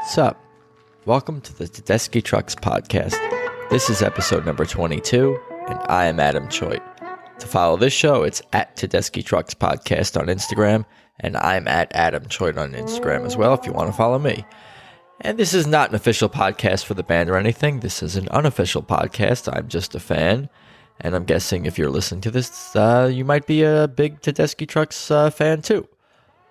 What's up? Welcome to the Tedeschi Trucks podcast. This is episode number 22, and I am Adam Choit. To follow this show, it's at Tedeschi Trucks Podcast on Instagram, and I'm at Adam Choit on Instagram as well if you want to follow me. And this is not an official podcast for the band or anything. This is an unofficial podcast. I'm just a fan, and I'm guessing if you're listening to this, you might be a big Tedeschi Trucks fan too.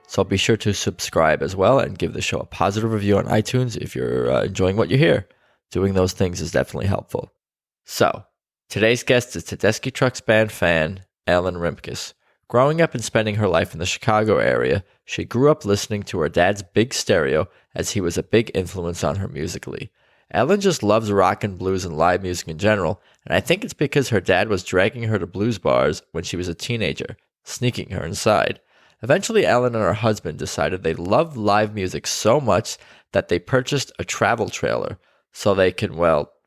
So be sure to subscribe as well and give the show a positive review on iTunes if you're enjoying what you hear. Doing those things is definitely helpful. So, today's guest is Tedeschi Trucks Band fan, Ellen Rimkus. Growing up and spending her life in the Chicago area, she grew up listening to her dad's big stereo as he was a big influence on her musically. Ellen just loves rock and blues and live music in general, and I think it's because her dad was dragging her to blues bars when she was a teenager, sneaking her inside. Eventually, Ellen and her husband decided they loved live music so much that they purchased a travel trailer so they can,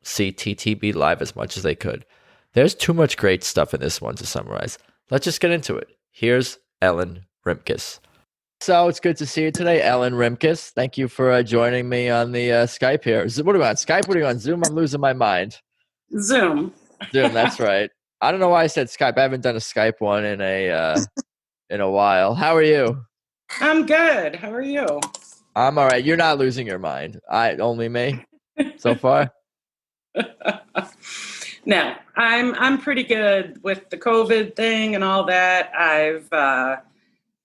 see TTB live as much as they could. There's too much great stuff in this one to summarize. Let's just get into it. Here's Ellen Rimkus. So it's good to see you today, Ellen Rimkus. Thank you for joining me on the Skype here. What are you on, Skype? What are you on, Zoom? I'm losing my mind. Zoom, that's right. I don't know why I said Skype. I haven't done a Skype one in a while. How are you? I'm good. How are you? I'm all right. You're not losing your mind. Only me so far. No, I'm pretty good with the COVID thing and all that.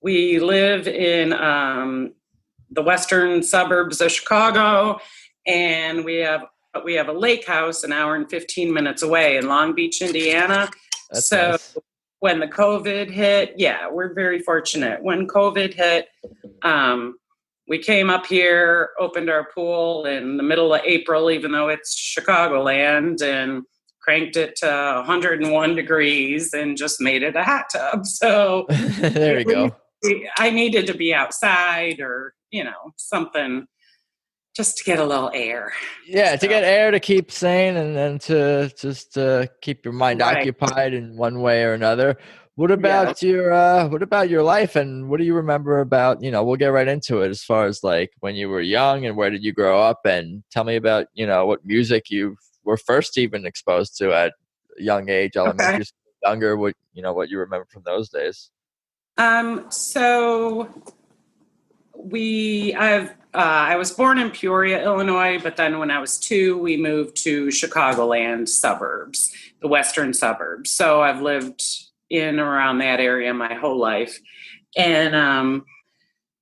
We live in the western suburbs of Chicago, and we have a lake house an hour and 15 minutes away in Long Beach, Indiana. That's nice. When the COVID hit, we're very fortunate. When COVID hit, we came up here, opened our pool in the middle of April, even though it's Chicagoland, and cranked it to 101 degrees and just made it a hot tub. So there you go. I needed to be outside or, something just to get a little air. Yeah, to get air, to keep sane, and then to just keep your mind occupied in one way or another. What about your life, and what do you remember about, we'll get right into it as far as like when you were young and where did you grow up, and tell me about, what music you were first even exposed to at a young age, elementary school, younger, what you remember from those days. So I was born in Peoria, Illinois, but then when I was 2, we moved to Chicagoland suburbs, the western suburbs. So I've lived in around that area my whole life. And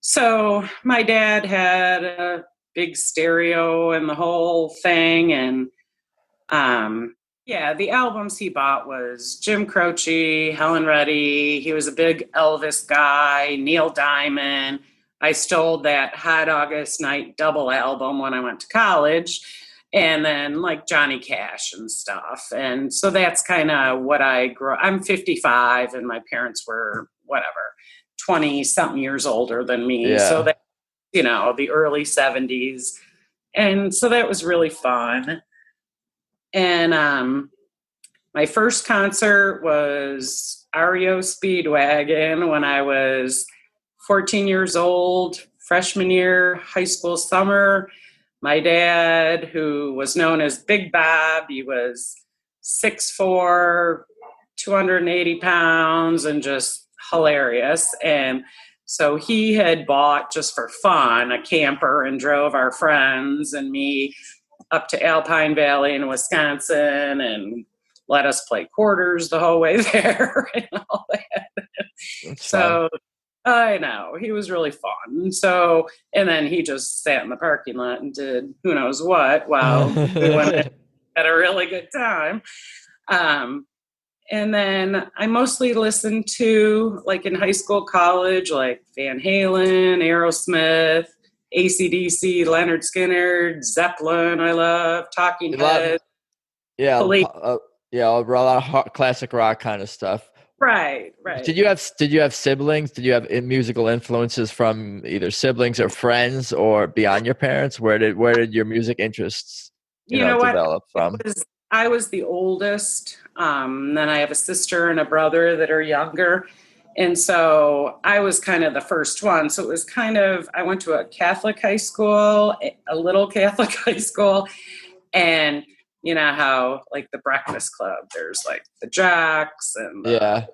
so my dad had a big stereo and the whole thing. And the albums he bought was Jim Croce, Helen Reddy. He was a big Elvis guy, Neil Diamond. I stole that Hot August Night double album when I went to college, and then like Johnny Cash and stuff. And so that's kind of what I grew up. I'm 55 and my parents were 20 something years older than me. Yeah. So that, the early 70s. And so that was really fun. And my first concert was REO Speedwagon when I was 14 years old, freshman year, high school summer. My dad, who was known as Big Bob, he was 6'4", 280 pounds, and just hilarious. And so he had bought, just for fun, a camper and drove our friends and me up to Alpine Valley in Wisconsin and let us play quarters the whole way there and all that. That's so fun. I know, he was really fun. So, and then he just sat in the parking lot and did who knows what while we went had a really good time. And then I mostly listened to, like in high school, college, like Van Halen, Aerosmith, AC/DC, Leonard Skinner, Zeppelin. I love Talking Heads. A lot of classic rock kind of stuff. Right. Did you have siblings? Did you have musical influences from either siblings or friends or beyond your parents? Where did your music interests develop from? I was the oldest. Then I have a sister and a brother that are younger. And so I was kind of the first one. So it was kind of, I went to a Catholic high school, a little Catholic high school. And you know how, like, the Breakfast Club, there's like the jocks and the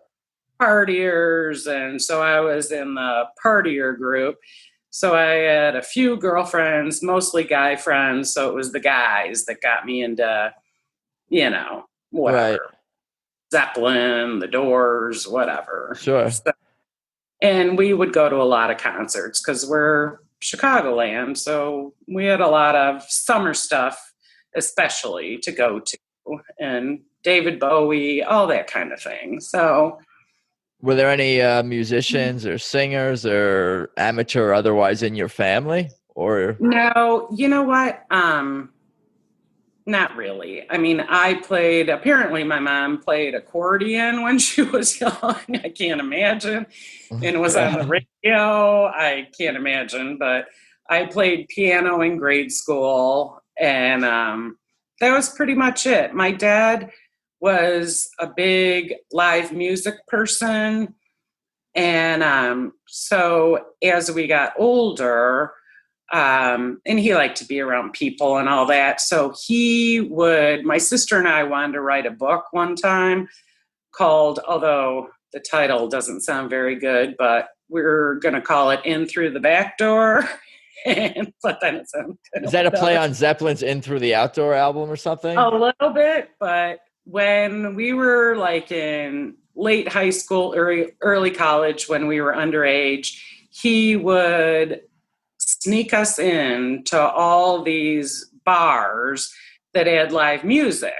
partiers. And so I was in the partier group. So I had a few girlfriends, mostly guy friends. So it was the guys that got me into, whatever. Right. Zeppelin, the Doors, whatever. Sure. So, and we would go to a lot of concerts because we're Chicagoland. So we had a lot of summer stuff, especially, to go to. And David Bowie, all that kind of thing. So, were there any musicians or singers or amateur or otherwise in your family? Or no, you know what? Not really. I mean, apparently my mom played accordion when she was young. I can't imagine. And it was on the radio. I can't imagine. But I played piano in grade school. And that was pretty much it. My dad was a big live music person. And so as we got older, and he liked to be around people and all that. So my sister and I wanted to write a book one time called, although the title doesn't sound very good, but we're going to call it In Through the Back Door. But then it's is that a play on Zeppelin's In Through the Outdoor album or something? A little bit, but when we were like in late high school, early college, when we were underage, he would sneak us in to all these bars that had live music.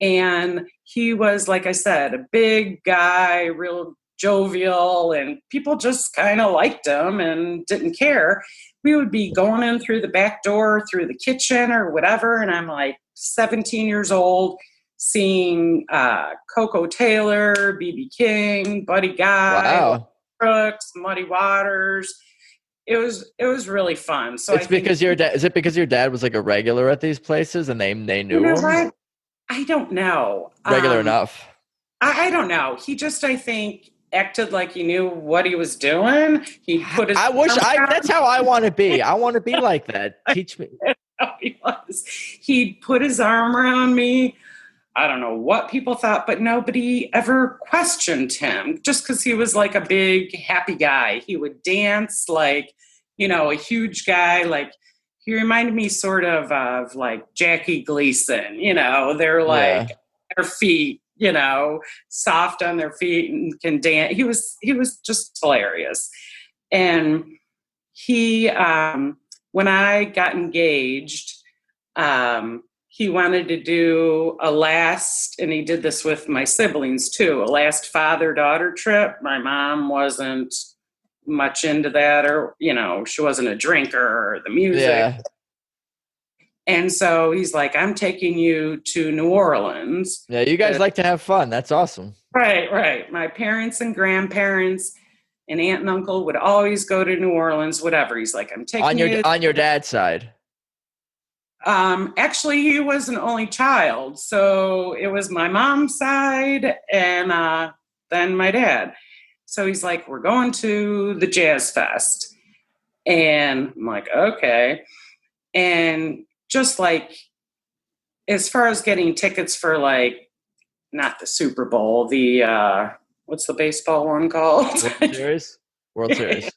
And he was, like I said, a big guy, real jovial, and people just kind of liked him and didn't care. We would be going in through the back door, through the kitchen or whatever. And I'm like 17 years old, seeing Coco Taylor, B.B. King, Buddy Guy, Brooks, Muddy Waters. It was really fun. So it's because your dad. Is it because your dad was like a regular at these places and they knew him? What? I don't know. Regular enough. I don't know. He just, I think, acted like he knew what he was doing. He put his. That's how I want to be. I want to be like that. Teach me. He was. He put his arm around me. I don't know what people thought, but nobody ever questioned him just because he was like a big, happy guy. He would dance like, a huge guy. Like, he reminded me sort of like Jackie Gleason. They're like their feet, soft on their feet and can dance. He was just hilarious. And he, when I got engaged, he wanted to do and he did this with my siblings too, a last father-daughter trip. My mom wasn't much into that, or, she wasn't a drinker or the music. Yeah. And so he's like, I'm taking you to New Orleans. Yeah, you guys like to have fun. That's awesome. Right. My parents and grandparents and aunt and uncle would always go to New Orleans, whatever. He's like, I'm taking you on your dad's side. Actually, he was an only child, so it was my mom's side and then my dad. So he's like, we're going to the Jazz Fest. And I'm like, okay. And just like, as far as getting tickets for like, not the Super Bowl, the, what's the baseball one called? World Series.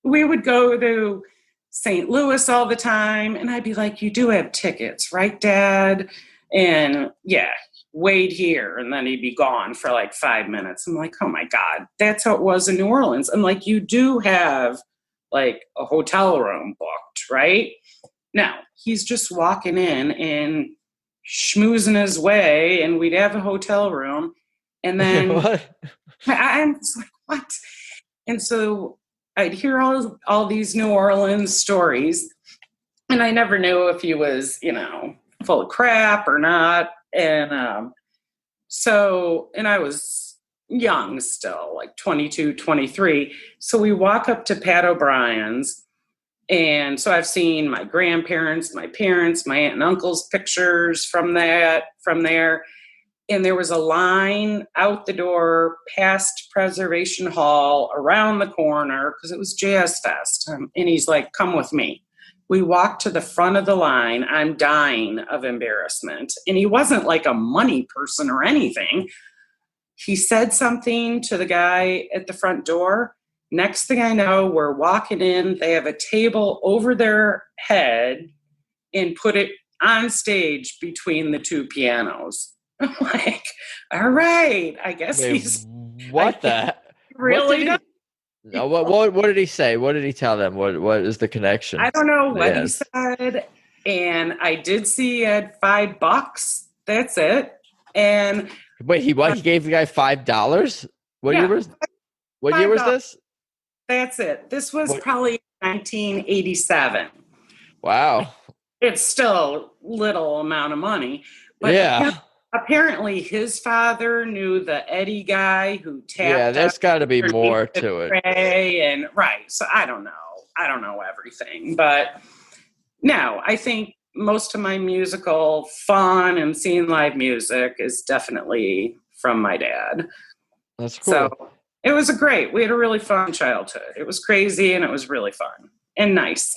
We would go to St. Louis all the time. And I'd be like, you do have tickets, right, Dad? And yeah, wait here. And then he'd be gone for like 5 minutes. I'm like, oh my God, that's how it was in New Orleans. I'm like, you do have like a hotel room booked, right? No, he's just walking in and schmoozing his way, and we'd have a hotel room. And then I'm just like, what? And so I'd hear all these New Orleans stories, and I never knew if he was, full of crap or not. And and I was young still, like 22, 23. So we walk up to Pat O'Brien's, and so I've seen my grandparents, my parents, my aunt and uncle's pictures from there. and there was a line out the door past Preservation Hall around the corner because it was Jazz Fest. And he's like, come with me. We walked to the front of the line. I'm dying of embarrassment. And he wasn't like a money person or anything. He said something to the guy at the front door. Next thing I know, we're walking in. They have a table over their head and put it on stage between the two pianos. I'm like, all right, I guess Wait, he's what the really what did he, no, what did he say? What did he tell them? What is the connection? I don't know what he Yes. said. And I did see he had $5. That's it. And Wait, he gave the guy $5? What Yeah, year was $5. this? That's it. This was What? probably 1987. Wow. It's still little amount of money. But Yeah. apparently his father knew the Eddie guy who tapped Yeah, there's got to be more the to it. tray and right. So I don't know. I don't know everything. But no, I think most of my musical fun and seeing live music is definitely from my dad. That's cool. So it was we had a really fun childhood. It was crazy and it was really fun and nice.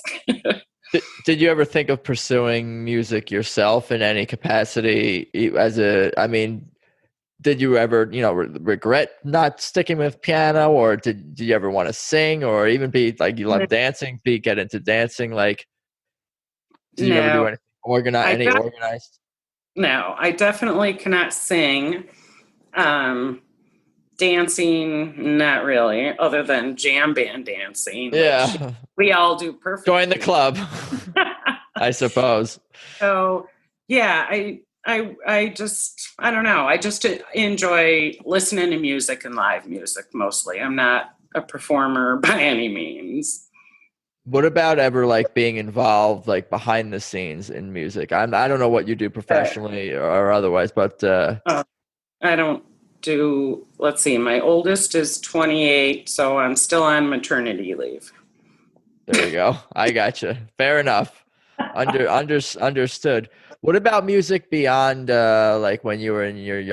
Did you ever think of pursuing music yourself in any capacity did you ever, regret not sticking with piano, or did you ever want to sing, or even be like, you love dancing, get into dancing? Like, did you ever do anything organized? No, I definitely cannot sing. Dancing, not really, other than jam band dancing. Yeah. We all do perfectly. Join the club, I suppose. So, yeah, I just, I don't know. I just enjoy listening to music and live music mostly. I'm not a performer by any means. What about ever like being involved like behind the scenes in music? I don't know what you do professionally or otherwise, but I don't do, let's see, my oldest is 28, so I'm still on maternity leave. There you go. I gotcha. Fair enough. Understood. What about music beyond like when you were in your in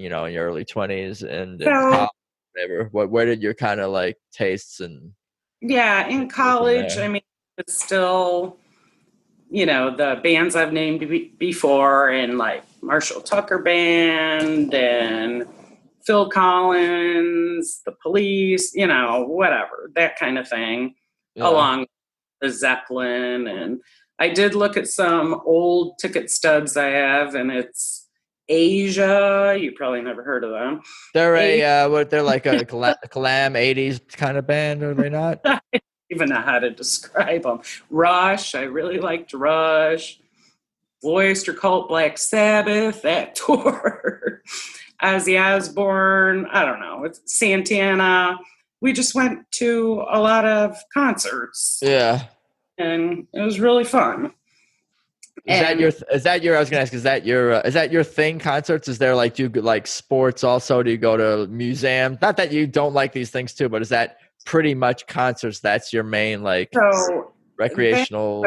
your early 20s and college, whatever? Where did your kind of like tastes and in college, I mean, it's still, the bands I've named before, and like Marshall Tucker Band and Phil Collins, the Police, whatever, that kind of thing, along with the Zeppelin. And I did look at some old ticket stubs I have, and it's Asia. You probably never heard of them. They're they're like a glam 80s kind of band, are they not? I don't even know how to describe them. Rush, I really liked Rush. Blue Oyster Cult, Black Sabbath, that tour. Ozzy Osbourne, I don't know, it's Santana. We just went to a lot of concerts. Yeah. And it was really fun. Is that your I was gonna ask, is that your thing, concerts? Is there like, do you like sports also? Do you go to museum? Not that you don't like these things too, but is that pretty much concerts? That's your main like recreational.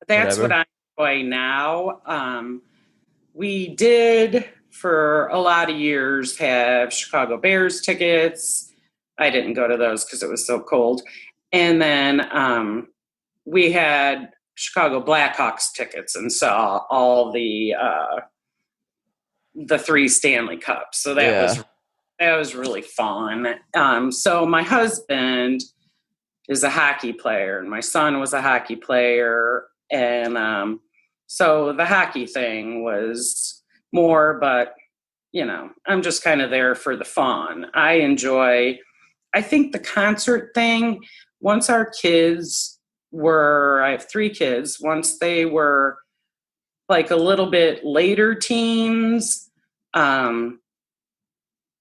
That's what I enjoy now. We did for a lot of years have Chicago Bears tickets. I didn't go to those because it was so cold. And then we had Chicago Blackhawks tickets and saw all the 3 Stanley Cups. So that was really fun. So my husband is a hockey player, and my son was a hockey player, and so the hockey thing was more, but I'm just kind of there for the fun. I think the concert thing, once our kids I have 3 kids, once they were like a little bit later teens,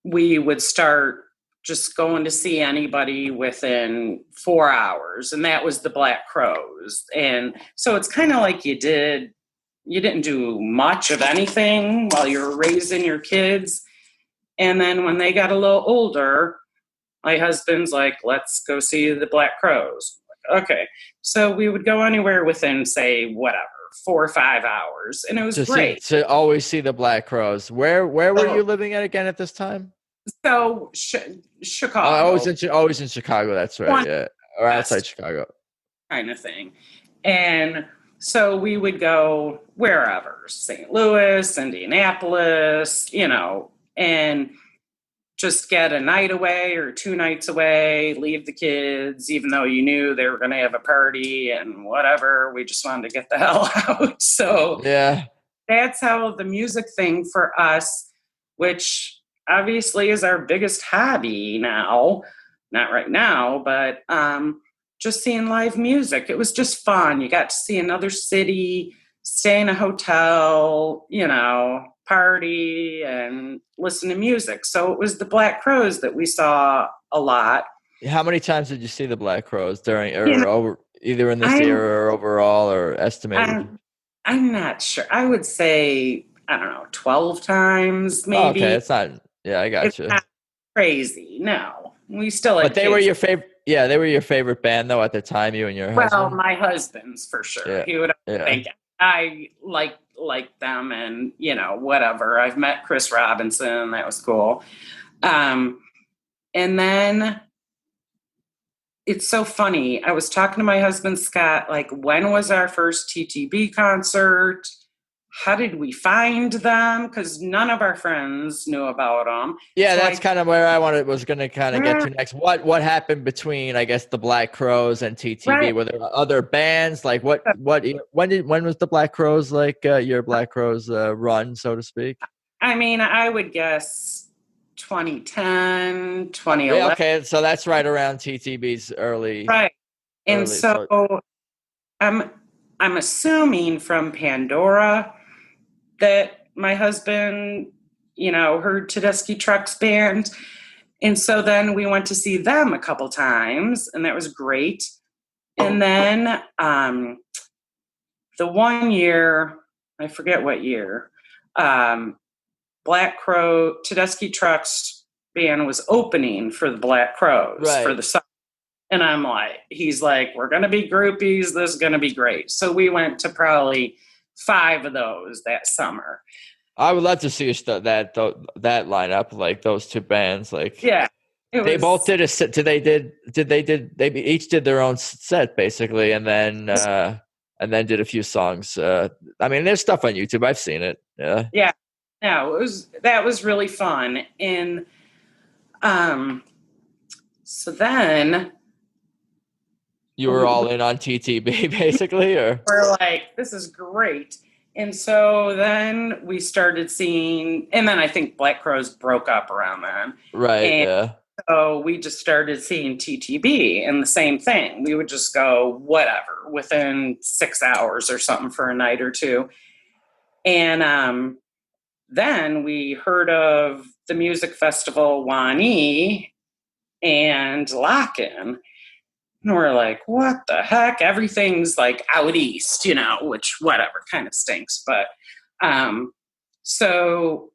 we would start just going to see anybody within 4 hours. And that was the Black Crowes. And so it's kind of like you didn't do much of anything while you were raising your kids. And then when they got a little older, my husband's like, let's go see the Black Crowes. Okay. So we would go anywhere within, say, whatever, 4 or 5 hours, and it was great. To always see the Black Crowes. Where were you living at again at this time? So Chicago, always in Chicago. That's right. Yeah, or outside Chicago, kind of thing. And so we would go wherever, St. Louis, Indianapolis, and just get a night away or 2 nights away, leave the kids, even though you knew they were going to have a party and whatever. We just wanted to get the hell out. So yeah, that's how the music thing for us, which obviously is our biggest hobby now, not right now, but just seeing live music. It was just fun. You got to see another city, stay in a hotel, party and listen to music. So it was the Black Crowes that we saw a lot. How many times did you see the Black Crowes during over either in this era or overall or estimated? I'm not sure. I would say, I don't know, 12 times maybe. Oh, okay, it's not. Yeah, I got you. It's not crazy. No, we still. But they were your favorite. Yeah, they were your favorite band though at the time. You and your husband. Well, my husband's for sure. Yeah. He would think I like them, and whatever. I've met Chris Robinson. That was cool. And then it's so funny. I was talking to my husband, Scott, like, when was our first TTB concert? How did we find them? Because none of our friends knew about them. Yeah, so that's kind of where I was going to kind of get to next. What happened between, I guess, the Black Crowes and TTB? Right. Were there other bands? Like when was the Black Crowes, like your Black Crowes run, so to speak? I mean, I would guess 2010, 2011. Yeah, okay, so that's right around TTB's early. Right. And so I'm assuming from Pandora that my husband, heard Tedeschi Trucks Band. And so then we went to see them a couple times, and that was great. And then the one year, I forget what year, Black Crow, Tedeschi Trucks Band was opening for the Black Crowes for the summer. And he's like, we're going to be groupies. This is going to be great. So we went to probably 5 of those that summer. I would love to see that lineup, like those two bands. Like, yeah, they both did a set. They each did their own set basically, and then did a few songs. I mean, there's stuff on YouTube. I've seen it. Yeah. Yeah. No, that was really fun. And so then. You were all in on TTB, basically, or? We're like, this is great. And so then we started seeing, and then I think Black Crowes broke up around then. Right, and so we just started seeing TTB, and the same thing. We would just go whatever, within 6 hours or something for a night or two. And then we heard of the music festival Wani and Lock-In. And we're like, what the heck? Everything's like out east, which whatever, kind of stinks. But so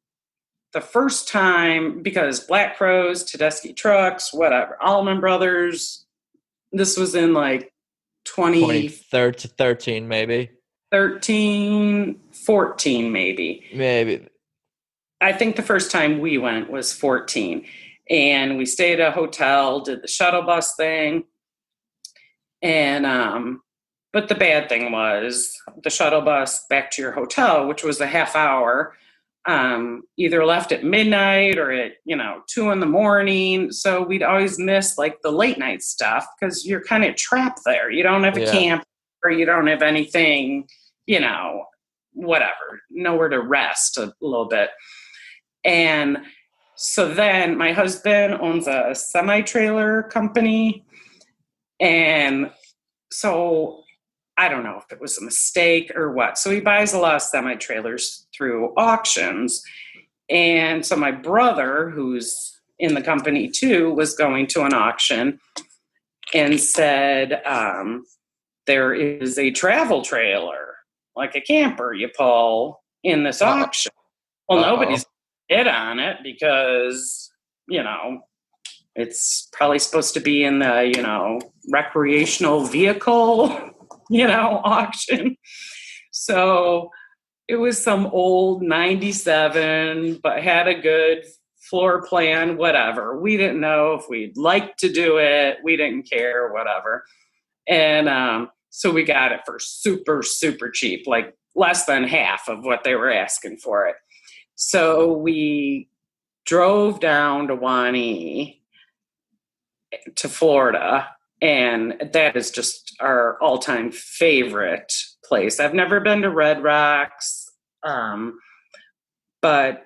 the first time, because Black Crowes, Tedeschi Trucks, whatever, Allman Brothers, this was in like 2013 maybe. 14 maybe. Maybe. I think the first time we went was 14. And we stayed at a hotel, did the shuttle bus thing. And, but the bad thing was the shuttle bus back to your hotel, which was a half hour, either left at midnight or at, 2 a.m. So we'd always miss like the late night stuff because you're kind of trapped there. You don't have a camp or you don't have anything, whatever, nowhere to rest a little bit. And so then my husband owns a semi-trailer company. And so I don't know if it was a mistake or what. So he buys a lot of semi-trailers through auctions. And so my brother, who's in the company too, was going to an auction and said, there is a travel trailer, like a camper you pull in this auction. Well, nobody's hit on it because, it's probably supposed to be in the, recreational vehicle, auction. So it was some old 97, but had a good floor plan, whatever. We didn't know if we'd like to do it. We didn't care, whatever. And so we got it for super, super cheap, like less than half of what they were asking for it. So we drove down to Wani to Florida, and that is just our all-time favorite place. I've never been to Red Rocks, but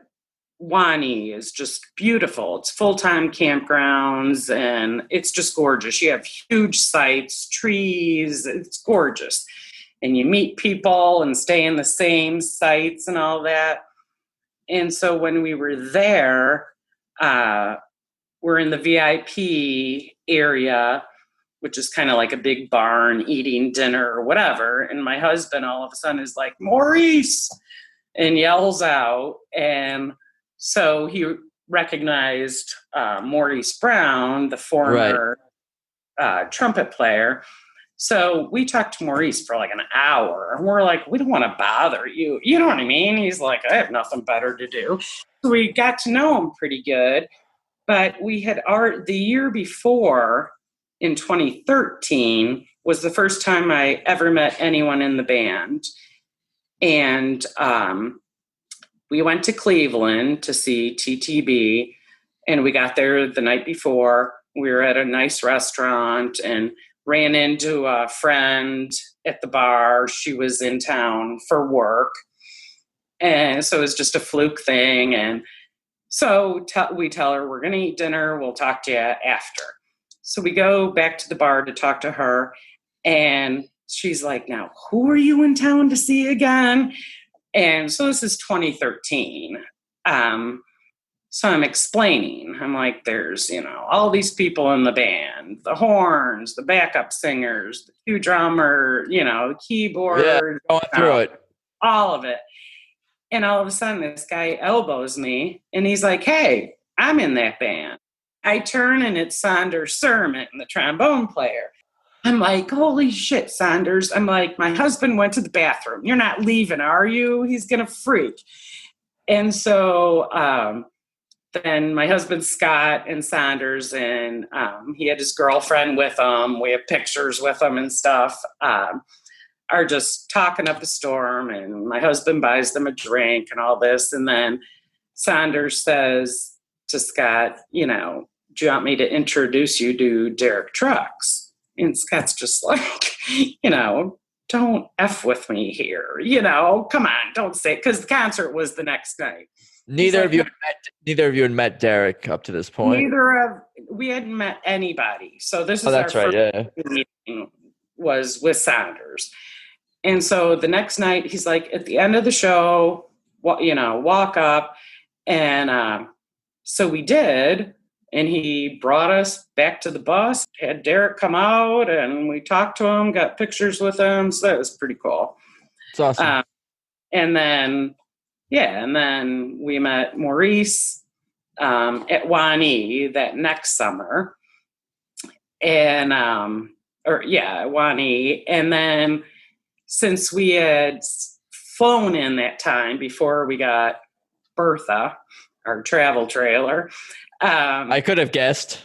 Wani is just beautiful. It's full-time campgrounds, and it's just gorgeous. You have huge sites, trees. It's gorgeous. And you meet people and stay in the same sites and all that. And so when we were there, we're in the VIP area, which is kind of like a big barn, eating dinner or whatever. And my husband all of a sudden is like, Maurice, and yells out. And so he recognized Maurice Brown, the former trumpet player. So we talked to Maurice for like an hour, and we're like, we don't want to bother you. You know what I mean? He's like, I have nothing better to do. So we got to know him pretty good. But we had the year before, in 2013, was the first time I ever met anyone in the band. And we went to Cleveland to see TTB, and we got there the night before. We were at a nice restaurant and ran into a friend at the bar. She was in town for work. And so it was just a fluke thing. And so we tell her, we're going to eat dinner. We'll talk to you after. So we go back to the bar to talk to her. And she's like, now, who are you in town to see again? And so this is 2013. So I'm explaining. I'm like, there's, all these people in the band, the horns, the backup singers, the two drummer, keyboard. Yeah, going through it. All of it. And all of a sudden, this guy elbows me, and he's like, hey, I'm in that band. I turn, and it's Saunders Sermon, the trombone player. I'm like, holy shit, Saunders. I'm like, my husband went to the bathroom. You're not leaving, are you? He's going to freak. And so then my husband, Scott, and Saunders, and he had his girlfriend with him. We have pictures with him and stuff. Are just talking up a storm, and my husband buys them a drink and all this. And then Saunders says to Scott, do you want me to introduce you to Derek Trucks? And Scott's just like, don't F with me here. Come on, don't say it. Because the concert was the next night. Neither of you had met Derek up to this point. We hadn't met anybody. So this is that's our right, first meeting was with Saunders. And so the next night, he's like, at the end of the show, walk up. And so we did. And he brought us back to the bus, had Derek come out, and we talked to him, got pictures with him. So that was pretty cool. It's awesome. And then we met Maurice at Wani that next summer. And, Wani. And then since we had flown in that time before we got Bertha, our travel trailer. I could have guessed.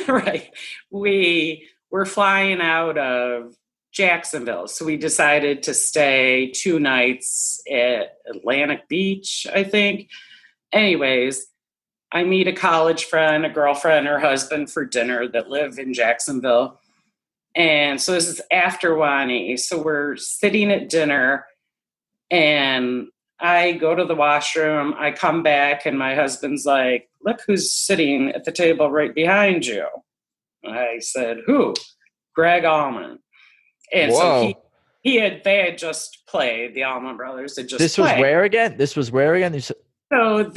Right. We were flying out of Jacksonville. So we decided to stay 2 nights at Atlantic Beach, I think. Anyways, I meet a college friend, a girlfriend, her husband for dinner that live in Jacksonville. And so this is after Wani. So we're sitting at dinner, and I go to the washroom. I come back, and my husband's like, look who's sitting at the table right behind you. I said, who? Greg Allman. And Whoa. So they had just played, the Allman Brothers had just This played. This was where again? So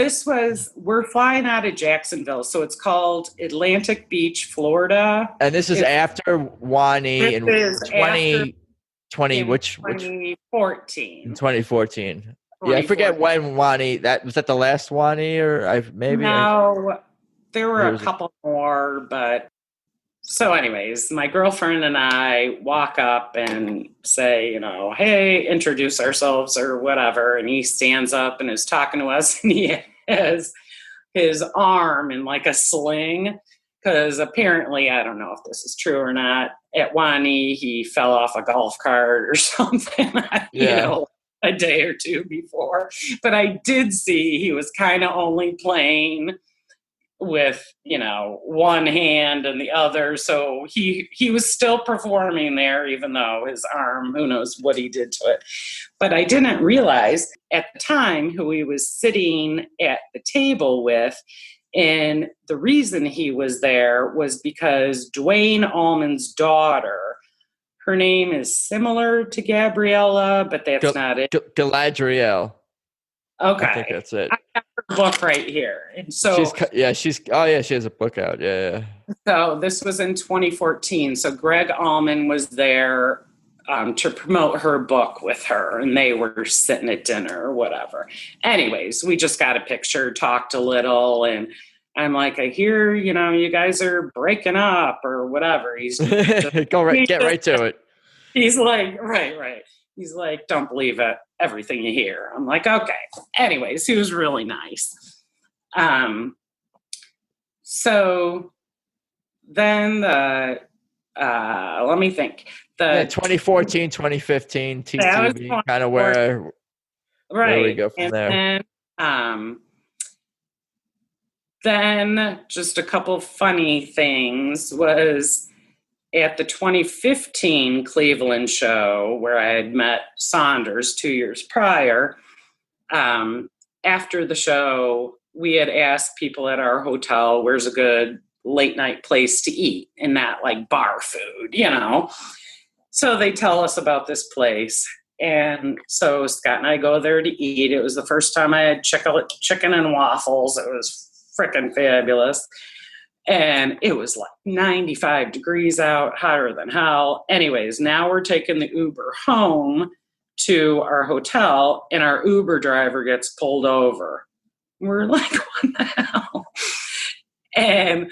we're flying out of Jacksonville. So it's called Atlantic Beach, Florida. And this is after Wani in 2020, which 2014. In 2014. Yeah, I forget when Wani, was that the last Wani, or there were a couple more, but So, anyways, my girlfriend and I walk up and say, hey, introduce ourselves or whatever. And he stands up and is talking to us, and he has his arm in like a sling. Because apparently, I don't know if this is true or not, at Wani, he fell off a golf cart or something, Yeah. A day or two before. But I did see he was kind of only playing with one hand and the other, so he was still performing there, even though his arm, who knows what he did to it. But I didn't realize at the time who he was sitting at the table with, and the reason he was there was because Dwayne Allman's daughter, her name is similar to Gabriella, but that's not it. Galadriel. Okay. I think that's it. I have her book right here. And so she has a book out. Yeah. So this was in 2014. So Greg Allman was there to promote her book with her, and they were sitting at dinner or whatever. Anyways, we just got a picture, talked a little, and I'm like, I hear, you guys are breaking up or whatever. He's get right to it. He's like, right. He's like, don't believe it, everything you hear. I'm like, okay. Anyways, he was really nice. So then let me think. 2014, 2015, TTV, kind of where we go from there. Then just a couple funny things was at the 2015 Cleveland show where I had met Saunders 2 years prior. After the show, we had asked people at our hotel, where's a good late night place to eat and not like bar food, So they tell us about this place. And so Scott and I go there to eat. It was the first time I had chicken and waffles. It was freaking fabulous. And it was like 95 degrees out, hotter than hell. Anyways, now we're taking the Uber home to our hotel, and our Uber driver gets pulled over. We're like, what the hell? And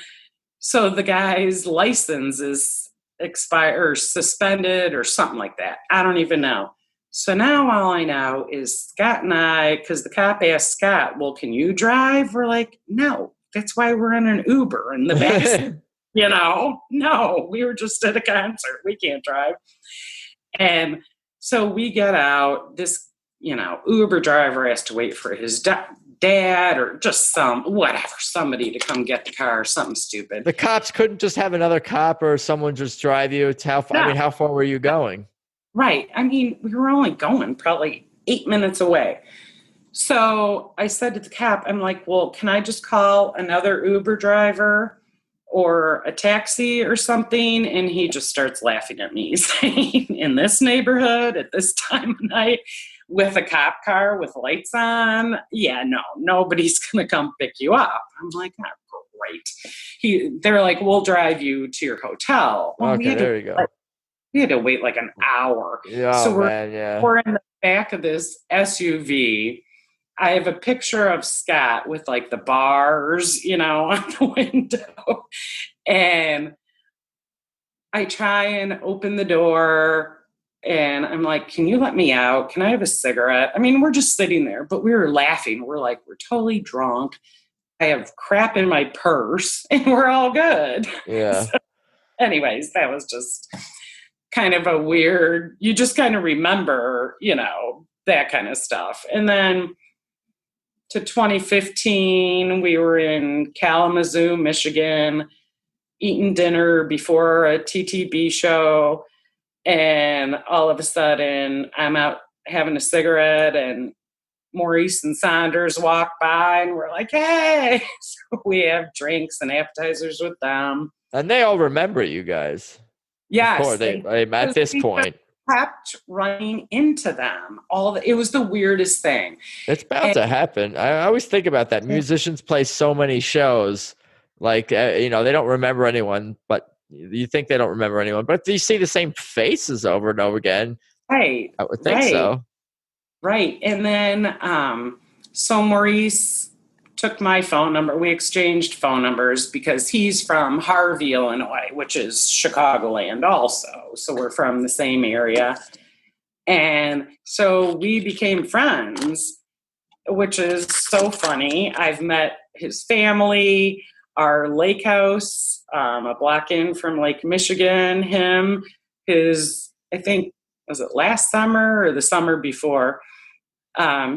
so the guy's license is expired or suspended or something like that. I don't even know. So now all I know is Scott and I, because the cop asked Scott, well, can you drive? We're like, no, that's why we're in an Uber in the back. No, we were just at a concert. We can't drive. And so we get out. This, Uber driver has to wait for his dad or just somebody to come get the car or something stupid. The cops couldn't just have another cop or someone just drive you to how far? No. I mean, how far were you going? Right. I mean, we were only going probably 8 minutes away. So I said to the cop, I'm like, well, can I just call another Uber driver or a taxi or something? And he just starts laughing at me, saying, in this neighborhood at this time of night with a cop car with lights on, yeah, no, nobody's going to come pick you up. I'm like, oh, great. They're like, we'll drive you to your hotel. Well, okay, there you go. We had to wait like an hour. Yeah, so we're in the back of this SUV. I have a picture of Scott with like the bars, on the window. And I try and open the door and I'm like, can you let me out? Can I have a cigarette? I mean, we're just sitting there, but we were laughing. We're like, we're totally drunk. I have crap in my purse and we're all good. Yeah. So, anyways, that was just kind of a weird, you just kind of remember, that kind of stuff. And then to 2015, we were in Kalamazoo, Michigan, eating dinner before a TTB show. And all of a sudden, I'm out having a cigarette and Maurice and Saunders walk by and we're like, hey! So we have drinks and appetizers with them. And they all remember you guys. Yes. Of course, at this point. Kept running into them. It was the weirdest thing. It's bound to happen. I always think about that. Musicians play so many shows, like they don't remember anyone, but you think they don't remember anyone, but you see the same faces over and over again. Right. I would think so. Right. And then so Maurice took my phone number. We exchanged phone numbers because he's from Harvey, Illinois, which is Chicagoland also. So we're from the same area. And so we became friends, which is so funny. I've met his family, our lake house, a block in from Lake Michigan, I think, was it last summer or the summer before?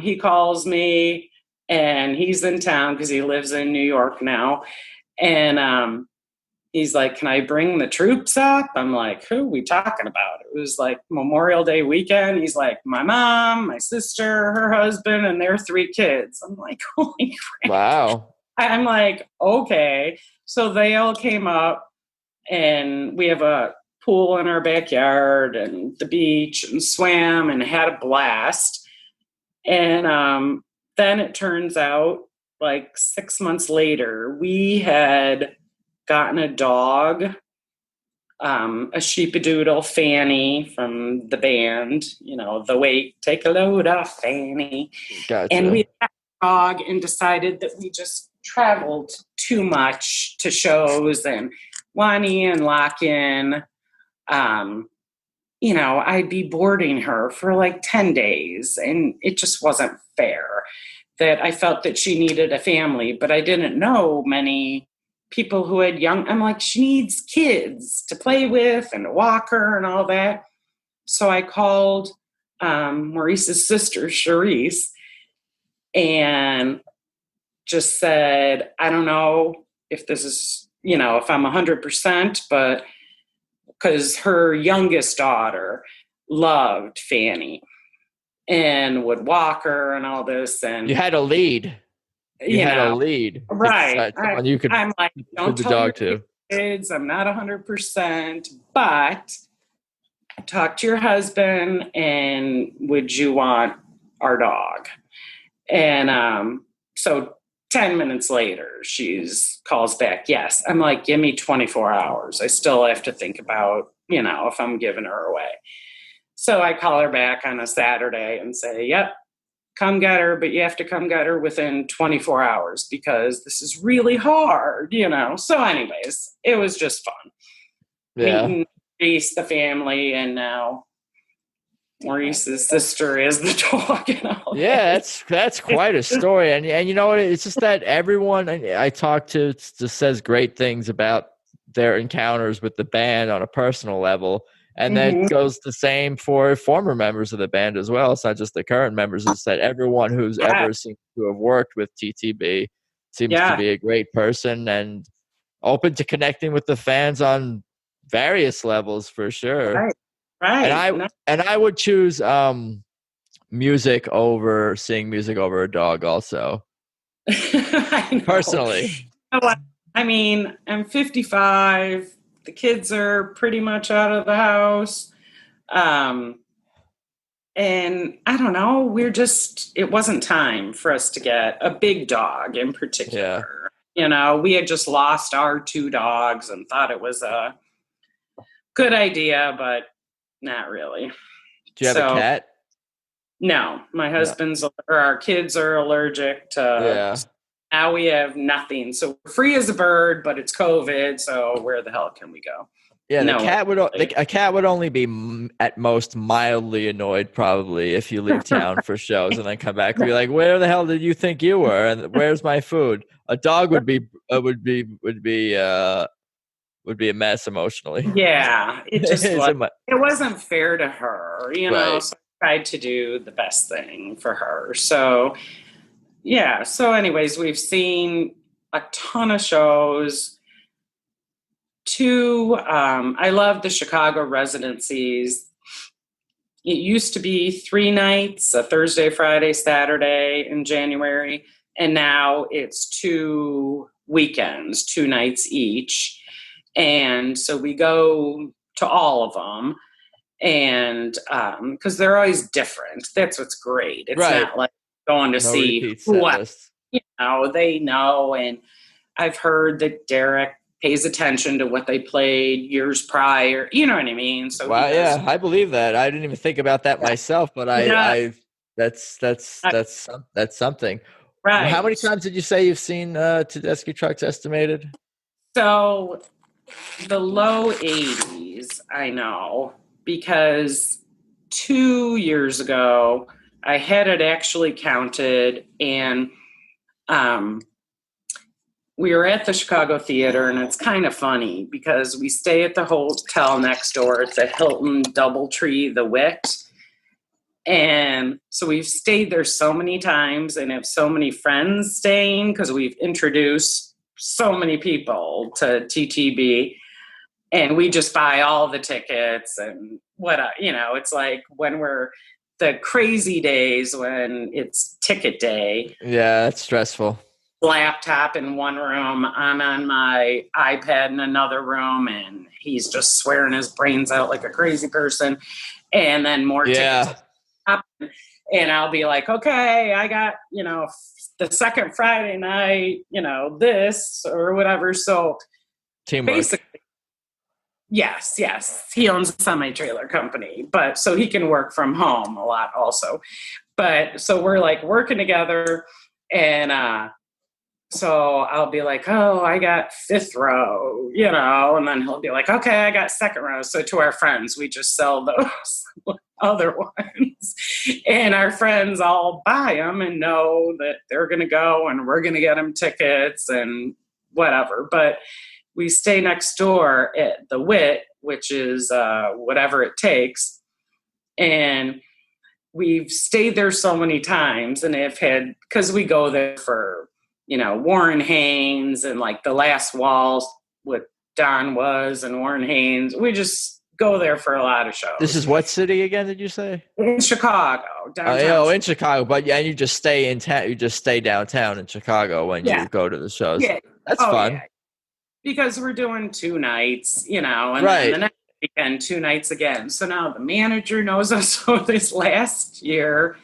He calls me and he's in town because he lives in New York now. And he's like, can I bring the troops up? I'm like, who are we talking about? It was like Memorial Day weekend. He's like, my mom, my sister, her husband, and their 3 kids. I'm like, holy crap. Wow. I'm like, okay. So they all came up and we have a pool in our backyard and the beach and swam and had a blast. And then it turns out like 6 months later, we had gotten a dog, a sheepadoodle, Fanny from the band, the weight, take a load off Fanny. Gotcha. And we had a dog and decided that we just traveled too much to shows and Lonnie and lock-in. I'd be boarding her for like 10 days and it just wasn't fair that I felt that she needed a family, but I didn't know many people who had I'm like, she needs kids to play with and to walk her and all that. So I called Maurice's sister, Charisse, and just said, I don't know if this is, if I'm 100%, but because her youngest daughter loved Fanny and would walk her and all this. And you had a lead. You had a lead. Right. You could I'm like, don't the tell dog your to. kids, I'm not 100%, but talk to your husband and would you want our dog? And so 10 minutes later, calls back, yes. I'm like, give me 24 hours. I still have to think about, if I'm giving her away. So I call her back on a Saturday and say, yep, come get her, but you have to come get her within 24 hours because this is really hard, So anyways, it was just fun. Yeah. Meeting Maurice, the family, and now Maurice's sister is the dog. Yeah, that's quite a story. And it's just that everyone I talk to just says great things about their encounters with the band on a personal level. And that goes the same for former members of the band as well. It's not just the current members. It's that everyone who's ever seemed to have worked with TTB seems to be a great person and open to connecting with the fans on various levels for sure. Right. And I would choose seeing music over a dog also. Personally. I mean, I'm 55. The kids are pretty much out of the house. And I don't know, it wasn't time for us to get a big dog in particular. Yeah. We had just lost our 2 dogs and thought it was a good idea, but not really. Do you have a cat? No, my husband's or our kids are allergic to. Now we have nothing. So we're free as a bird, but it's COVID. So where the hell can we go? Yeah, a cat would only be at most mildly annoyed probably if you leave town for shows and then come back and be like, where the hell did you think you were? And where's my food? A dog would be a mess emotionally. Yeah, it just it wasn't fair to her, right. So I tried to do the best thing for her. So yeah. So anyways, we've seen a ton of shows. 2, I love the Chicago residencies. It used to be 3 nights, a Thursday, Friday, Saturday in January. And now it's 2 weekends, 2 nights each. And so we go to all of them. And because they're always different. That's what's great. It's not like going to see who they know. And I've heard that Derek pays attention to what they played years prior. You know what I mean? So I believe that. I didn't even think about that myself, but that's something. How many Right. times did you say you've seen Tedeschi Trucks estimated? So the low 80s, I know, because 2 years ago, I had it actually counted, and um, we were at the Chicago Theater, and it's kind of funny because we stay at the hotel next door. It's a Hilton Doubletree, the Wit. And so we've stayed there so many times and have so many friends staying because we've introduced so many people to TTB. And we just buy all the tickets and it's like when we're the crazy days when it's ticket day. Yeah, that's stressful. Laptop in one room, I'm on my iPad in another room, and he's just swearing his brains out like a crazy person. And then more tickets up, and I'll be like, okay, I got, the second Friday night, this or whatever. So Teamwork. basically, yes. He owns a semi-trailer company, but so he can work from home a lot also. But so we're like working together, and so I'll be like, oh, I got fifth row, and then he'll be like, okay, I got second row. So to our friends, we just sell those other ones. And our friends all buy them and know that they're going to go and we're going to get them tickets and whatever. But we stay next door at the Wit, which is whatever it takes. And we've stayed there so many times and have had, because we go there for, Warren Haynes and like the last walls with Don Was and Warren Haynes. We just go there for a lot of shows. This is what city again, did you say? In Chicago. In Chicago. But yeah, you just stay in town. You just stay downtown in Chicago when you go to the shows. Yeah. That's fun. Yeah. Because we're doing 2 nights, and then the next weekend, 2 nights again. So now the manager knows us. So this last year,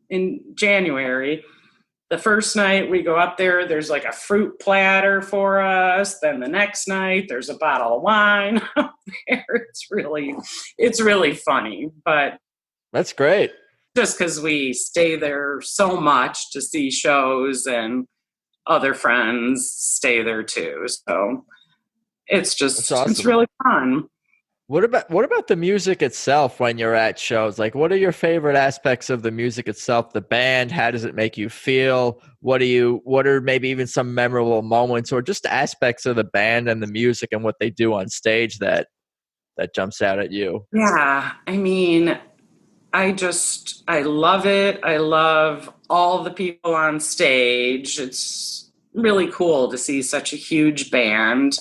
in January, the first night we go up there's like a fruit platter for us. Then the next night there's a bottle of wine up there. It's really funny, but that's great. Just because we stay there so much to see shows and other friends stay there too. So it's just, awesome. It's really fun. What about the music itself when you're at shows? Like, what are your favorite aspects of the music itself? The band, how does it make you feel? What are maybe even some memorable moments or just aspects of the band and the music and what they do on stage that jumps out at you? Yeah. I mean, I love it. I love all the people on stage. It's really cool to see such a huge band.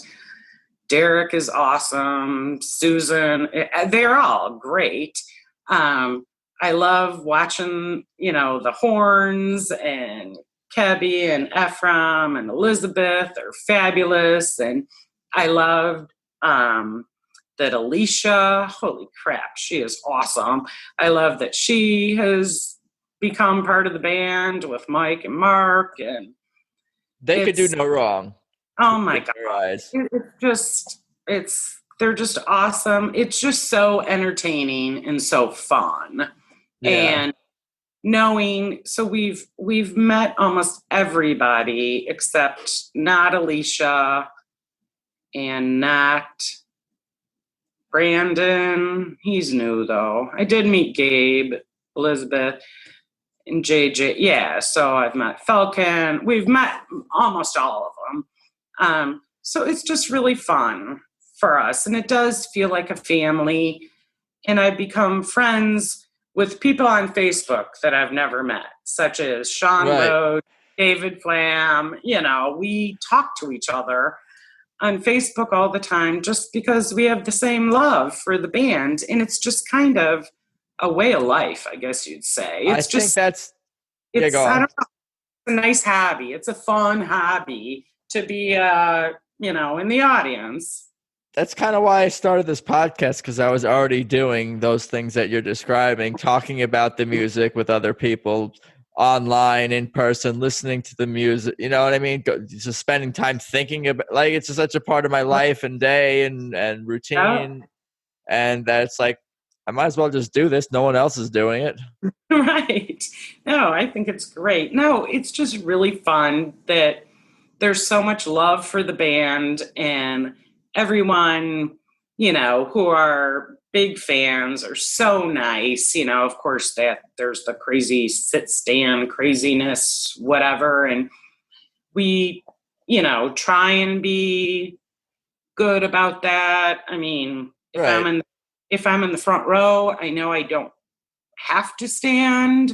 Derek is awesome. Susan, they're all great. I love watching, the horns, and Kebby and Ephraim and Elizabeth are fabulous. And I loved that Alicia, holy crap, she is awesome. I love that she has become part of the band with Mike and Mark, and they could do no wrong. Oh my God. They're just awesome. It's just so entertaining and so fun. Yeah. And knowing, so we've met almost everybody except not Alicia and not Brandon. He's new though. I did meet Gabe, Elizabeth, and JJ. Yeah, so I've met Falcon. We've met almost all of them. So it's just really fun for us. And it does feel like a family. And I've become friends with people on Facebook that I've never met, such as Sean Rhodes, David Flam. We talk to each other on Facebook all the time just because we have the same love for the band. And it's just kind of a way of life, I guess you'd say. I don't know, it's a nice hobby. It's a fun hobby to be, in the audience. That's kind of why I started this podcast, because I was already doing those things that you're describing, talking about the music with other people online, in person, listening to the music. You know what I mean? Just spending time thinking about, like, it's just such a part of my life and day and routine. And that's like, I might as well just do this. No one else is doing it. Right. No, I think it's great. No, it's just really fun that there's so much love for the band, and everyone, who are big fans are so nice. Of course, that there's the crazy sit stand craziness, whatever. And we, try and be good about that. I mean, Right. if I'm in the front row, I know I don't have to stand,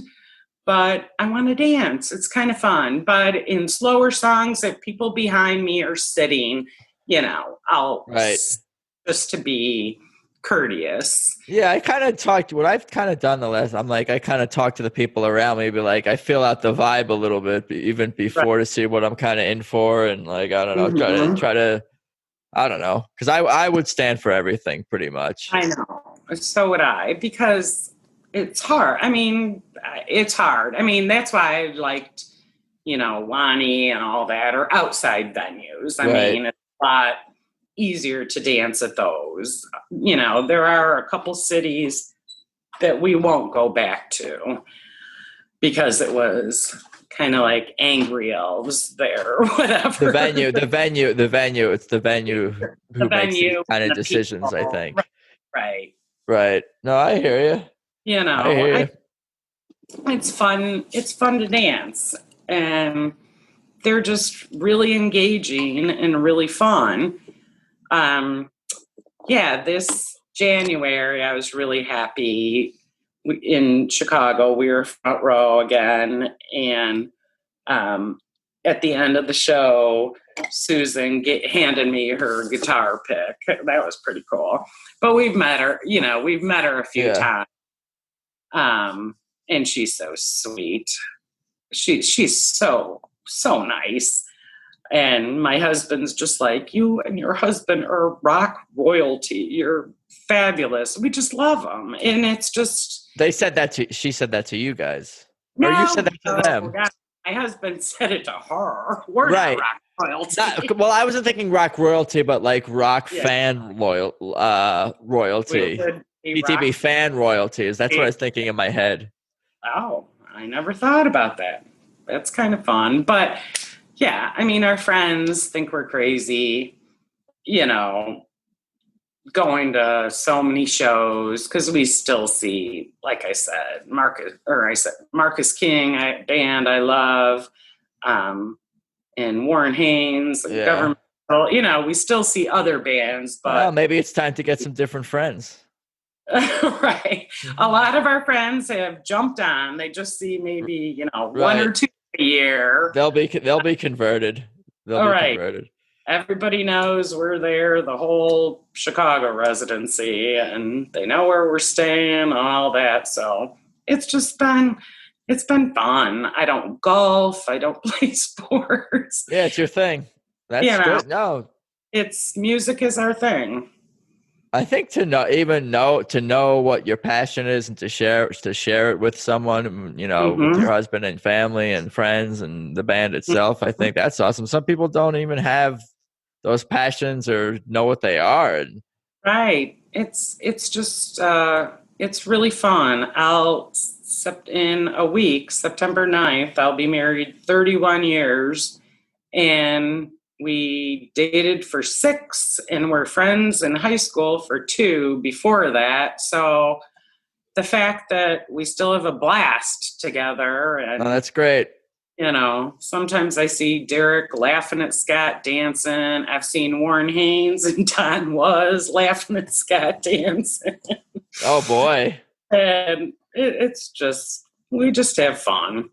but I want to dance. It's kind of fun. But in slower songs, if people behind me are sitting, I'll Right. just to be courteous. Yeah, I kind of talked. What I've kind of done I'm like, I kind of talk to the people around me, be like, I feel out the vibe a little bit, even Right. before to see what I'm kind of in for, and like, I don't know, Mhm. try to, I don't know, because I would stand for everything pretty much. I know. So would I, because it's hard. I mean, it's hard. I mean, that's why I liked, Lonnie and all that, or outside venues. I Right. mean, it's a lot easier to dance at those. There are a couple cities that we won't go back to because it was kind of like angry elves there or The whatever. venue, it's the venue The who makes these venue kind and of the decisions, I people. think. Right. Right. No, I hear you. I hear you. It's fun. It's fun to dance, and they're just really engaging and really fun. Um, yeah, this January I was really happy. In Chicago, we were front row again, and at the end of the show, Susan handed me her guitar pick. That was pretty cool. But we've met her. We've met her a few Yeah. times, and she's so sweet. She's so nice. And my husband's just like, you and your husband are rock royalty. You're fabulous. We just love them. And it's just, She said that to you guys. Or you said no, that to them. God, my husband said it to her. We're not Right. rock royalty. Well, I wasn't thinking rock royalty, but like rock Yeah, fan we royalty. would be PTB rock. fan royalties. That's what I was thinking in my head. Oh, I never thought about that. That's kind of fun. But yeah, I mean, our friends think we're crazy, you know, going to so many shows because we still see, like I said, Marcus King band I love, and Warren Haynes, Yeah. government. We still see other bands, Well, but maybe it's time to get some different friends. right. A lot of our friends have jumped on. They just see maybe one Right. or two a year. They'll be converted. They'll All be right. converted. Everybody knows we're there, the whole Chicago residency, and they know where we're staying and all that. So it's been fun. I don't golf. I don't play sports. Yeah, it's your thing. You That's know, good. No, it's music is our thing. I think to know what your passion is and to share it with someone, with Mm-hmm. your husband and family and friends and the band itself. I think that's awesome. Some people don't even have those passions or know what they are. And Right. It's just it's really fun. In a week, September 9th, I'll be married 31 years, and we dated for 6 and we're friends in high school for 2 before that. So the fact that we still have a blast together, oh, and that's great. sometimes I see Derek laughing at Scott dancing. I've seen Warren Haynes and Don Was laughing at Scott dancing. Oh boy, And it's just, we just have fun.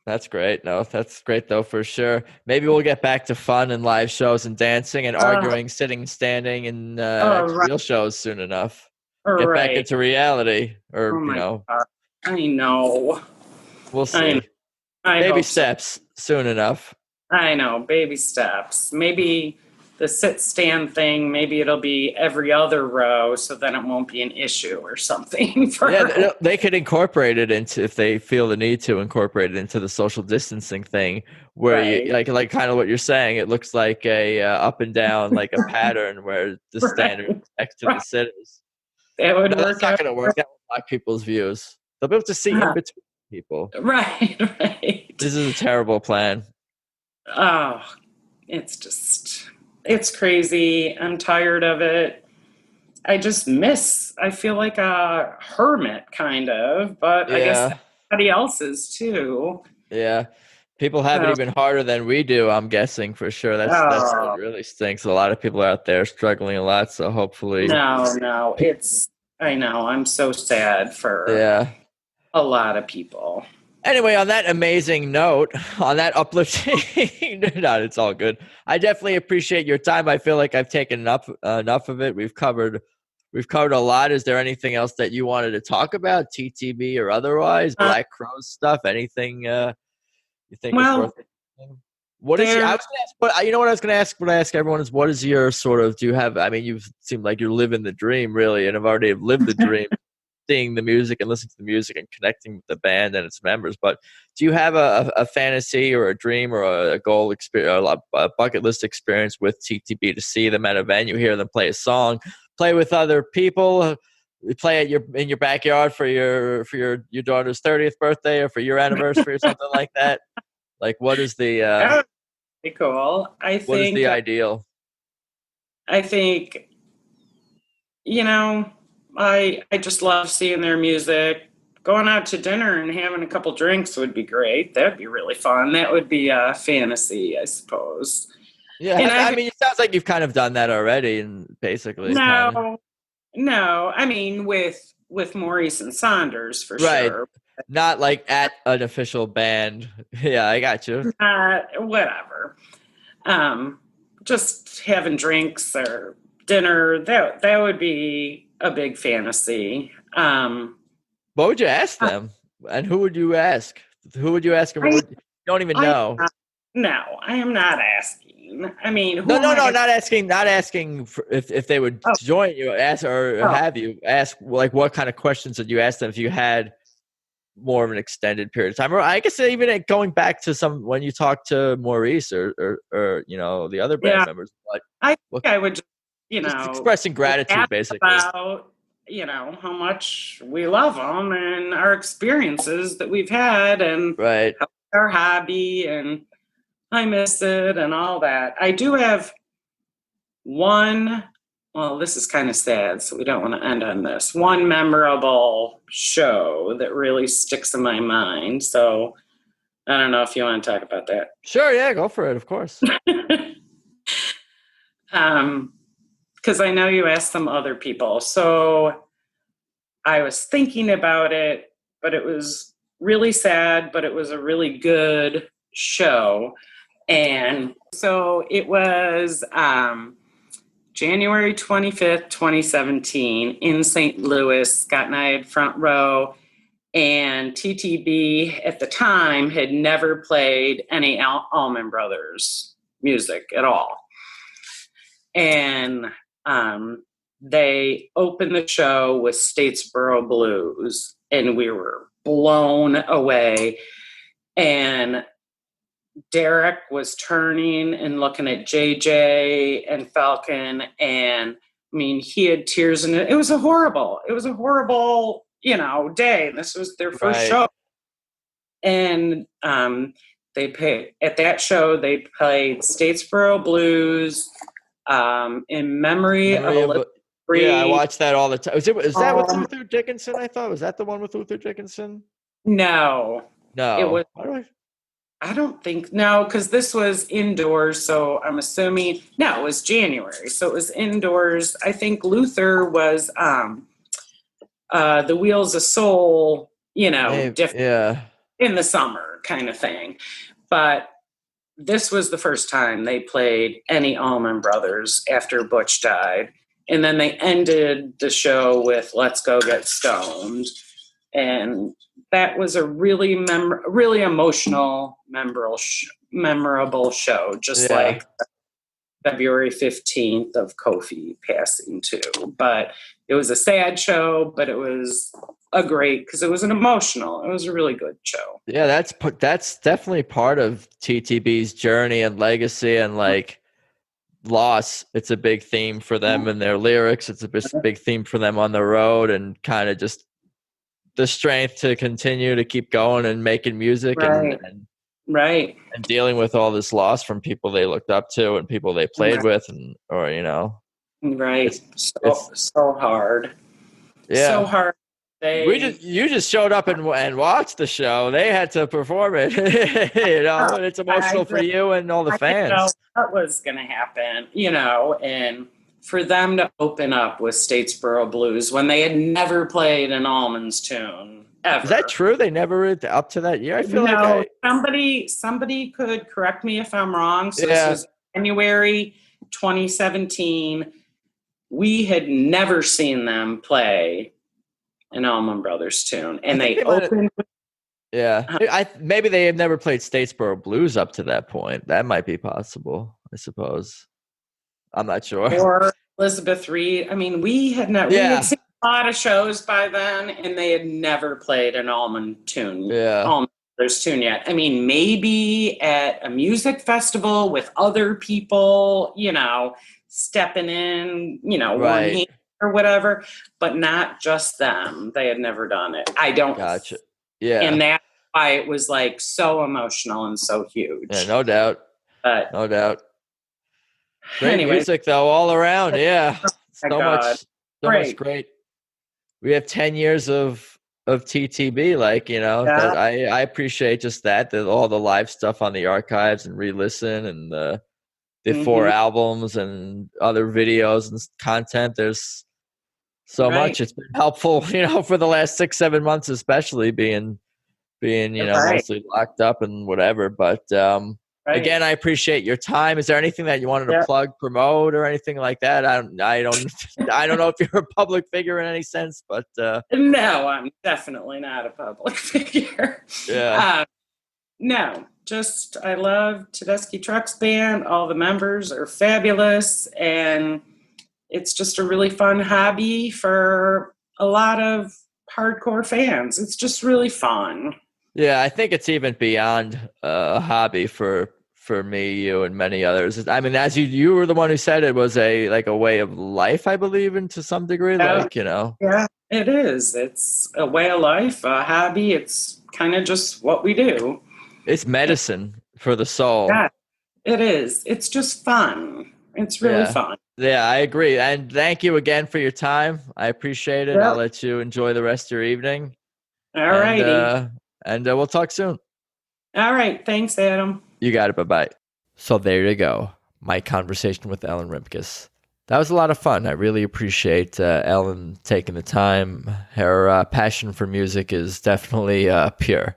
that's great. No, that's great though for sure. Maybe we'll get back to fun and live shows and dancing and arguing, sitting, standing, and Right. real shows soon enough. Get back Right. into reality, Oh or my God. I know. we'll I know. see. I Baby hope so. steps soon enough. I know. Baby steps. Maybe the sit stand thing, maybe it'll be every other row, so then it won't be an issue or something for Yeah, her. they could incorporate it into, if they feel the need to incorporate it into the social distancing thing, where Right. you like kind of what you're saying. It looks like a up and down, like a pattern where the standard Right. is next to the sitters. That would No, that's work not out. going to work. That will block people's views. They'll be able to see in between people. Right, right. This is a terrible plan. Oh, it's crazy. I'm tired of it. I feel like a hermit kind of, but I guess Yeah. everybody else is too. Yeah. People have it So, even harder than we do, I'm guessing, for sure. That's what oh, really stinks. A lot of people out there struggling a lot, so hopefully. no, I know. I'm so sad for Yeah. a lot of people. Anyway, on that amazing note, on that uplifting no, it's all good. I definitely appreciate your time. I feel like I've taken enough of it. We've covered a lot. Is there anything else that you wanted to talk about, TTB or otherwise, Uh, Black Crowes stuff? Anything you think is worth well, it? What is your? I there. was going to ask. But you know what I was going to ask? What I ask everyone is, what is your sort of? Do you have? I mean, you seem like you're living the dream, really, and have already lived the dream, seeing the music and listening to the music and connecting with the band and its members. But do you have a fantasy or a dream or a goal experience, a bucket list experience with TTB, to see them at a venue, hear them play a song, play with other people? Play at in your backyard for your daughter's 30th birthday or for your anniversary or something like that. Like, what is the That would be cool. what is the ideal? I think, you know, I just love seeing their music. Going out to dinner and having a couple drinks would be great. That'd be really fun. That would be a fantasy, I suppose. Yeah, And I mean, it sounds like you've kind of done that already, and basically, kind of. no. I mean, with Maurice and Saunders for Right. sure. Not like at an official band. Yeah, I got you. Whatever. Just having drinks or dinner. That would be a big fantasy. What would you ask them? And who would you ask? Who would you ask? You don't even know. No, I am not asking. I mean, No, not asking. Not asking if they would join you. Ask or have you ask, like, what kind of questions did you ask them if you had more of an extended period of time? Or I guess even going back to when you talk to Maurice or the other band members. Like, I think I would just expressing gratitude, basically. About how much we love them and our experiences that we've had and right. our hobby, and I miss it and all that. I do have one, well, this is kind of sad, so we don't want to end on this. One memorable show that really sticks in my mind. So I don't know if you want to talk about that. Sure, yeah, go for it, of course. Because I know you asked some other people. So I was thinking about it, but it was really sad, but it was a really good show. And so it was January 25th, 2017 in St. Louis. Scott and I had front row. And TTB at the time had never played any Allman Brothers music at all. And they opened the show with Statesboro Blues, and we were blown away. And Derek was turning and looking at JJ and Falcon, and I mean, he had tears in it. It was a horrible, day. This was their first show. And they at that show, they played Statesboro Blues in memory of yeah, I watched that all the time. Is that with Luther Dickinson? I thought, was that the one with Luther Dickinson? No, it was. I don't think, no, because this was indoors, so I'm assuming, no, it was January, so it was indoors. I think Luther was the Wheels of Soul, different in the summer kind of thing. But this was the first time they played any Allman Brothers after Butch died. And then they ended the show with Let's Go Get Stoned. And that was a really emotional, memorable show, just like February 15th of Kofi passing too. But it was a sad show, but it was because it was it was a really good show. Yeah, that's definitely part of TTB's journey and legacy, and like loss, it's a big theme for them in their lyrics. It's a big theme for them on the road, and kind of just the strength to continue to keep going and making music Right. and dealing with all this loss from people they looked up to and people they played with, and Right. it's So hard. yeah. So hard. You just showed up and watched the show. They had to perform it, and it's emotional for you and all the fans. I didn't know what was going to happen, and for them to open up with Statesboro Blues when they had never played an Almonds tune ever. Is that true? They never up to that year? I feel like somebody could correct me if I'm wrong. So this was January 2017. We had never seen them play an Allman Brothers tune, and they opened. Maybe they have never played Statesboro Blues up to that point. That might be possible, I suppose. I'm not sure. Or Elizabeth Reed. I mean, we had seen a lot of shows by then, and they had never played an Allman tune. Allman Brothers tune yet. I mean, maybe at a music festival with other people, stepping in, one hand or whatever, but not just them. They had never done it. I don't. Gotcha. Yeah. And that's why it was like so emotional and so huge. Yeah, no doubt. No doubt. Great music though, all around. Yeah. So much great. We have 10 years of TTB, that I appreciate just that all the live stuff on the archives and re-listen, and the 4 albums and other videos and content. There's so much. It's been helpful, for the last 6-7 months, especially being mostly locked up and whatever. But again, I appreciate your time. Is there anything that you wanted to plug, promote, or anything like that? I don't know if you're a public figure in any sense, but no, I'm definitely not a public figure. Yeah. No, just I love Tedeschi Trucks Band. All the members are fabulous, and it's just a really fun hobby for a lot of hardcore fans. It's just really fun. Yeah, I think it's even beyond a hobby for me, you, and many others. I mean, as you were the one who said it was a way of life, I believe, and to some degree, Yeah, it is. It's a way of life, a hobby. It's kind of just what we do. It's medicine for the soul. Yeah, it is. It's just fun. It's really fun. Yeah, I agree. And thank you again for your time. I appreciate it. Yep. I'll let you enjoy the rest of your evening. All righty. And we'll talk soon. All right. Thanks, Adam. You got it. Bye-bye. So there you go. My conversation with Ellen Rimkus. That was a lot of fun. I really appreciate Ellen taking the time. Her passion for music is definitely pure.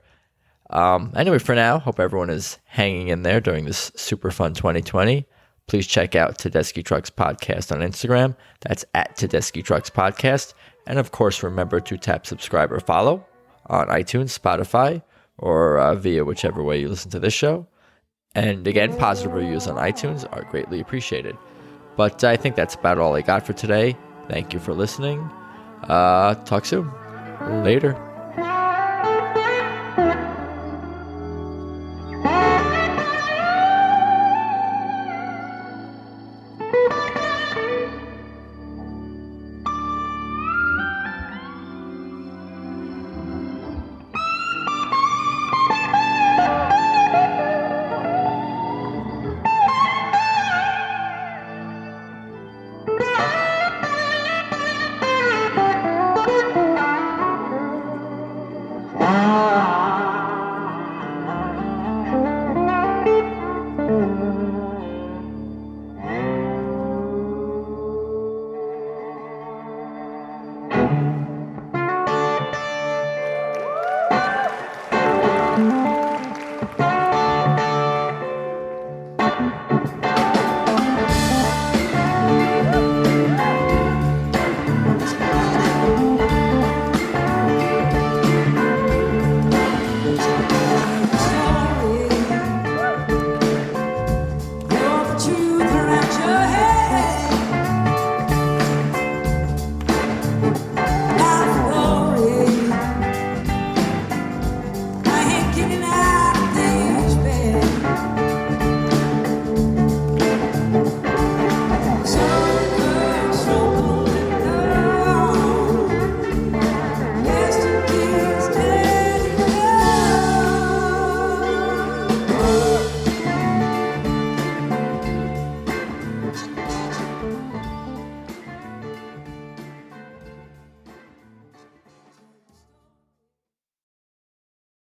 Anyway, for now, hope everyone is hanging in there during this super fun 2020. Please check out Tedeschi Trucks Podcast on Instagram. That's at Tedeschi Trucks Podcast. And of course, remember to tap subscribe or follow on iTunes, Spotify, or via whichever way you listen to this show. And again, positive reviews on iTunes are greatly appreciated. But I think that's about all I got for today. Thank you for listening. Talk soon. Later.